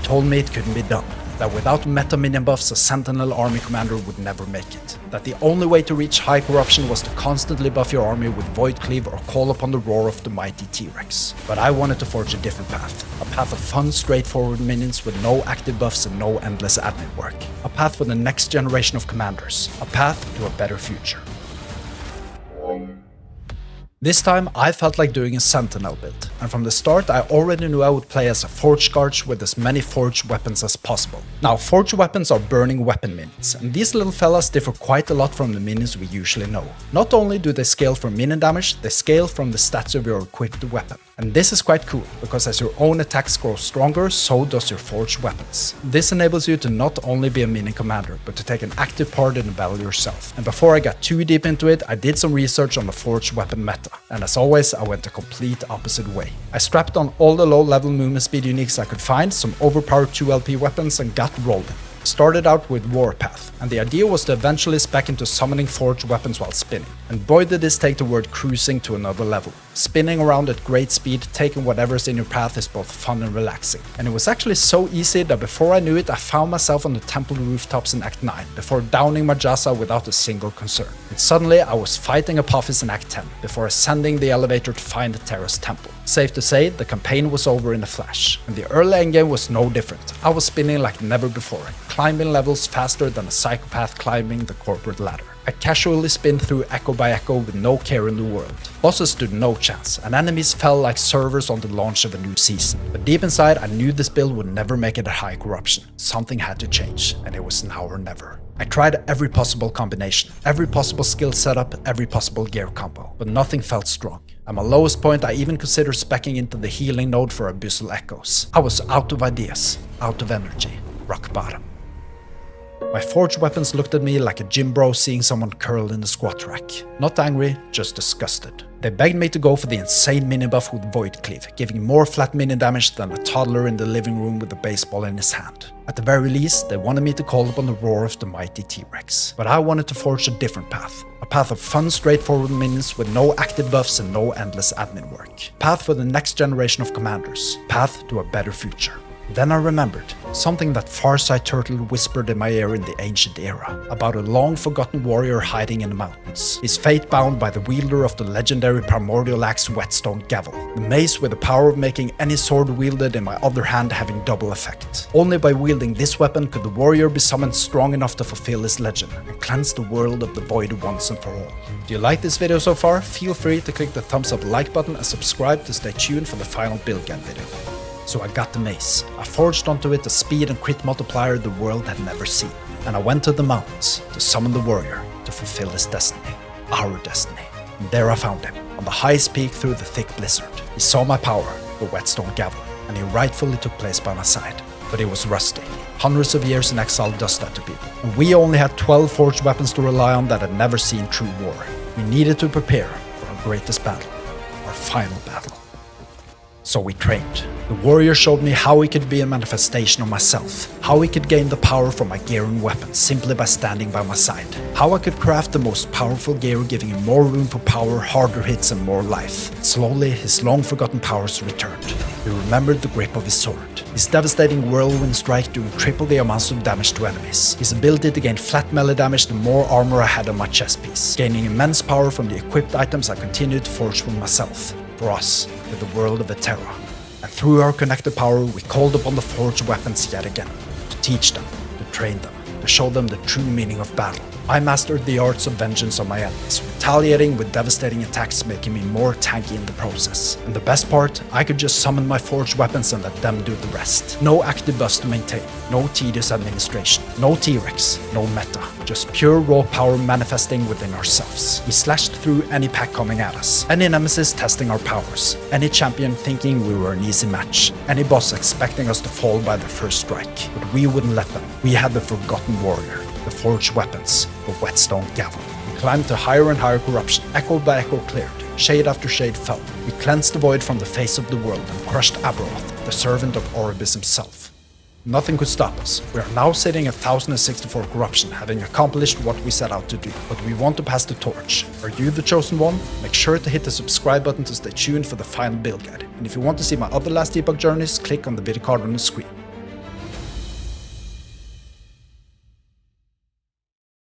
told me it couldn't be done. That without meta minion buffs, a Sentinel army commander would never make it. That the only way to reach high corruption was to constantly buff your army with Void Cleave or call upon the roar of the mighty T-Rex. But I wanted to forge a different path. A path of fun, straightforward minions with no active buffs and no endless admin work. A path for the next generation of commanders. A path to a better future. This time I felt like doing a Sentinel build, and from the start I already knew I would play as a Forged Guard with as many forged weapons as possible. Now forged weapons are burning weapon minions, and these little fellas differ quite a lot from the minions we usually know. Not only do they scale from minion damage, they scale from the stats of your equipped weapon. And this is quite cool, because as your own attacks grow stronger, so does your forged weapons. This enables you to not only be a minion commander, but to take an active part in the battle yourself. And before I got too deep into it, I did some research on the forged weapon meta. And as always, I went the complete opposite way. I strapped on all the low level movement speed uniques I could find, some overpowered 2LP weapons, and got rolling. Started out with Warpath, and the idea was to eventually spec into summoning forged weapons while spinning. And boy did this take the word cruising to another level. Spinning around at great speed, taking whatever's in your path is both fun and relaxing. And it was actually so easy that before I knew it, I found myself on the temple rooftops in Act 9, before downing my Jasa without a single concern. And suddenly I was fighting Apophis in Act 10, before ascending the elevator to find Terra's temple. Safe to say, the campaign was over in a flash, and the early endgame was no different. I was spinning like never before, climbing levels faster than a psychopath climbing the corporate ladder. I casually spin through echo by echo with no care in the world. Bosses stood no chance, and enemies fell like servers on the launch of a new season. But deep inside, I knew this build would never make it at high corruption. Something had to change, and it was now or never. I tried every possible combination, every possible skill setup, every possible gear combo, but nothing felt strong. At my lowest point, I even considered speccing into the healing node for Abyssal Echoes. I was out of ideas, out of energy, rock bottom. My forged weapons looked at me like a gym bro seeing someone curled in the squat rack. Not angry, just disgusted. They begged me to go for the insane minion buff with Void Cleave, giving more flat minion damage than a toddler in the living room with a baseball in his hand. At the very least, they wanted me to call upon the roar of the mighty T-Rex. But I wanted to forge a different path. A path of fun, straightforward minions with no active buffs and no endless admin work. Path for the next generation of commanders. Path to a better future. Then I remembered something that Farsight Turtle whispered in my ear in the ancient era, about a long-forgotten warrior hiding in the mountains, his fate bound by the wielder of the legendary Primordial axe Whetstone Gavel, the mace with the power of making any sword wielded in my other hand having double effect. Only by wielding this weapon could the warrior be summoned strong enough to fulfill his legend and cleanse the world of the void once and for all. Do you like this video so far? Feel free to click the thumbs up like button and subscribe to stay tuned for the final build guide video. So I got the mace. I forged onto it the speed and crit multiplier the world had never seen. And I went to the mountains to summon the warrior to fulfill his destiny. Our destiny. And there I found him, on the highest peak through the thick blizzard. He saw my power, the Whetstone Gavel, and he rightfully took place by my side. But he was rusty. Hundreds of years in exile does that to people. And we only had 12 forged weapons to rely on that had never seen true war. We needed to prepare for our greatest battle, our final battle. So we trained. The warrior showed me how he could be a manifestation of myself, how he could gain the power from my gear and weapons simply by standing by my side, how I could craft the most powerful gear giving him more room for power, harder hits and more life. Slowly his long forgotten powers returned. He remembered the grip of his sword, his devastating whirlwind strike doing triple the amounts of damage to enemies, his ability to gain flat melee damage the more armor I had on my chest piece, gaining immense power from the equipped items I continued to forge for myself, for us, with the world of Eterra. And through our connected power, we called upon the forged weapons yet again, to teach them, to train them, to show them the true meaning of battle. I mastered the arts of vengeance on my enemies, retaliating with devastating attacks, making me more tanky in the process. And the best part, I could just summon my forged weapons and let them do the rest. No active buffs to maintain, no tedious administration, no T-Rex, no meta, just pure raw power manifesting within ourselves. We slashed through any pack coming at us, any nemesis testing our powers, any champion thinking we were an easy match, any boss expecting us to fall by their first strike. But we wouldn't let them. We had the forgotten warrior, the forged weapons, the Whetstone Gavel. We climbed to higher and higher corruption, echo by echo cleared, shade after shade fell. We cleansed the void from the face of the world and crushed Aberoth, the servant of Oribus himself. Nothing could stop us. We are now sitting at 1064 corruption, having accomplished what we set out to do. But we want to pass the torch. Are you the chosen one? Make sure to hit the subscribe button to stay tuned for the final build guide. And if you want to see my other last Epoch journeys, click on the video card on the screen.